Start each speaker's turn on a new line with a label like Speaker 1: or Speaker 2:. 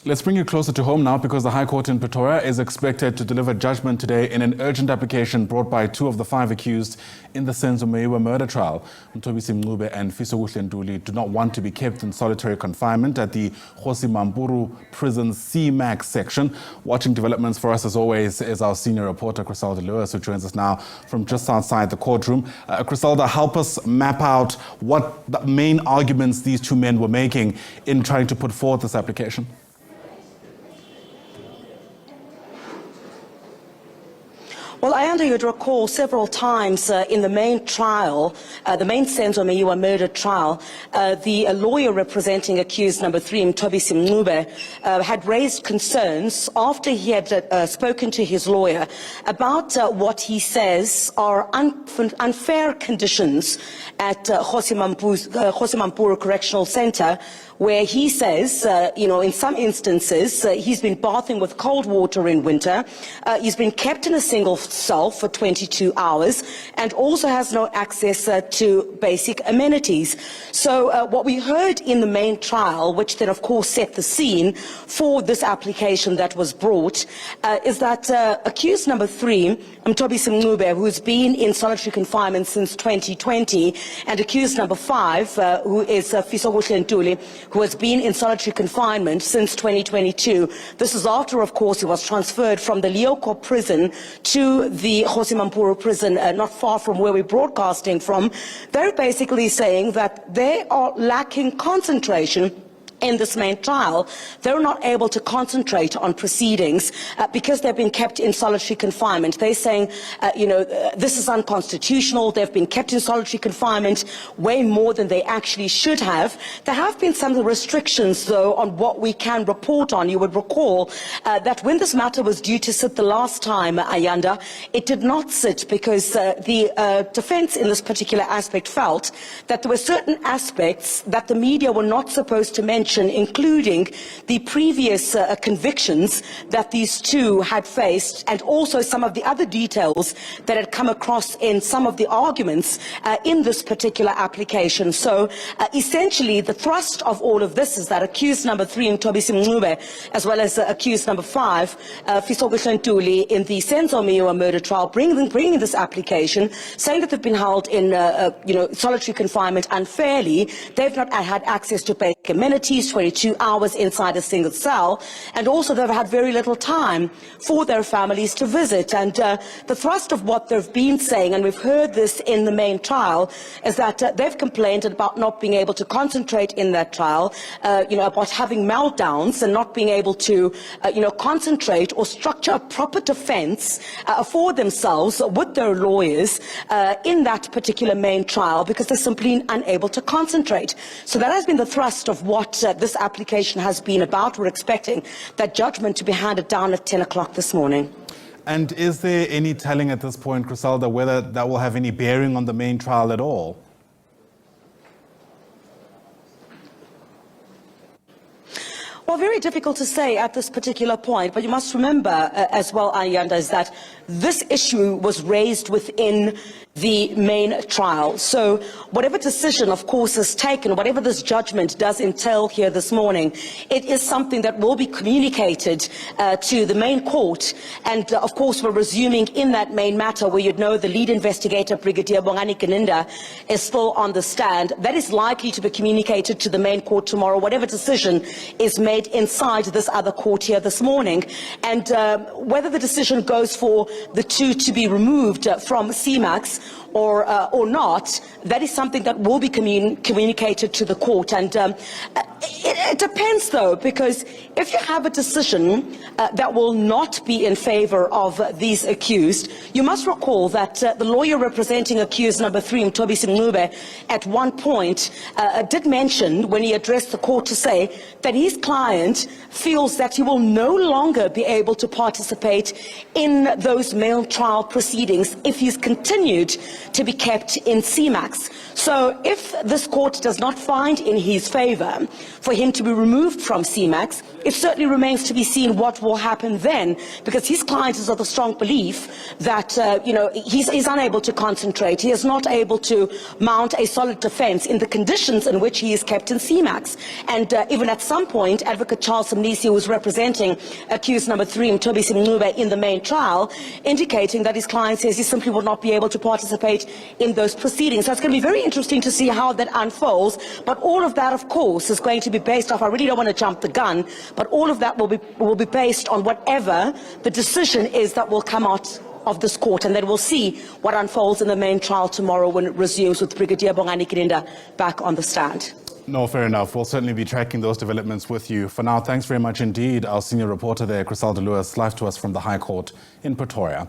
Speaker 1: Let's bring you closer to home now, because the High Court in Pretoria is expected to deliver judgment today in an urgent application brought by 2 of the 5 accused in the Senzo Meyiwa Murder Trial. Mthobisi, Mncube and Fisokuhle Ntuli do not want to be kept in solitary confinement at the Kgosi Mampuru prison's C-Max section. Watching developments for us, as always, is our senior reporter, Chriselda, who joins us now from just outside the courtroom. Chriselda, help us map out what the main arguments these 2 men were making in trying to put forth this application.
Speaker 2: Well, Ayanda, you'd recall several times in the main trial, the main Senzo Meyiwa Murder Trial, the lawyer representing accused number 3, Mthobisi Mncube, had raised concerns after he had spoken to his lawyer about what he says are unfair conditions at Kgosi Mampuru Correctional Centre, where he says, in some instances, he's been bathing with cold water in winter, he's been kept in a single cell for 22 hours, and also has no access to basic amenities. So what we heard in the main trial, which then of course set the scene for this application that was brought, is that accused number 3, Mthobisi Mncube, who's been in solitary confinement since 2020, and accused number 5, who is Fisokuhle Ntuli, who has been in solitary confinement since 2022. This is after, of course, he was transferred from the Leoko prison to the Kgosi Mampuru prison, not far from where we're broadcasting from. They're basically saying that they are lacking concentration in this main trial. They're not able to concentrate on proceedings because they've been kept in solitary confinement. They're saying, this is unconstitutional. They've been kept in solitary confinement way more than they actually should have. There have been some restrictions, though, on what we can report on. You would recall that when this matter was due to sit the last time, Ayanda, it did not sit because the defense in this particular aspect felt that there were certain aspects that the media were not supposed to mention, including the previous convictions that these 2 had faced, and also some of the other details that had come across in some of the arguments in this particular application. So essentially the thrust of all of this is that accused number 3, Mthobisi Mncube, as well as accused number 5, Fisokuhle Ntuli, in the Senzo Meyiwa Murder Trial, bringing this application, saying that they've been held in solitary confinement unfairly. They've not had access to basic amenities, 22 hours inside a single cell, and also they've had very little time for their families to visit. And the thrust of what they've been saying, and we've heard this in the main trial, is that they've complained about not being able to concentrate in that trial, about having meltdowns and not being able to, concentrate or structure a proper defense for themselves with their lawyers in that particular main trial, because they're simply unable to concentrate. So that has been the thrust of what this application has been about. We're expecting that judgment to be handed down at 10 o'clock this morning.
Speaker 1: And is there any telling at this point, Chriselda, whether that will have any bearing on the main trial at all?
Speaker 2: Well, very difficult to say at this particular point, but you must remember as well, Ayanda, is that this issue was raised within the main trial. So whatever decision, of course, is taken, whatever this judgment does entail here this morning, it is something that will be communicated to the main court. And of course, we're resuming in that main matter where you'd know the lead investigator, Brigadier Bongani Kaninda, is still on the stand. That is likely to be communicated to the main court tomorrow, whatever decision is made inside this other court here this morning. And whether the decision goes for the 2 to be removed from C-Max or not, that is something that will be communicated to the court. And it depends, though, because if you have a decision that will not be in favor of these accused, you must recall that the lawyer representing accused number 3, Mthobisi Mncube, at one point did mention, when he addressed the court, to say that his client feels that he will no longer be able to participate in those main trial proceedings if he's continued to be kept in C-Max. So if this court does not find in his favor, for him to be removed from CMAX. It certainly remains to be seen what will happen then, because his client is of the strong belief that, he's unable to concentrate. He is not able to mount a solid defense in the conditions in which he is kept in CMAX. And even at some point, Advocate Charles Mthobisi, who was representing accused number 3, Mthobisi Mncube, in the main trial, indicating that his client says he simply will not be able to participate in those proceedings. So it's going to be very interesting to see how that unfolds. But all of that, of course, is going to be based off, I really don't want to jump the gun, but all of that will be based on whatever the decision is that will come out of this court, and then we'll see what unfolds in the main trial tomorrow when it resumes with Brigadier Bongani Kirinda back on the stand.
Speaker 1: No, fair enough. We'll certainly be tracking those developments with you. For now, thanks very much indeed, our senior reporter there, Chriselda, live to us from the High Court in Pretoria.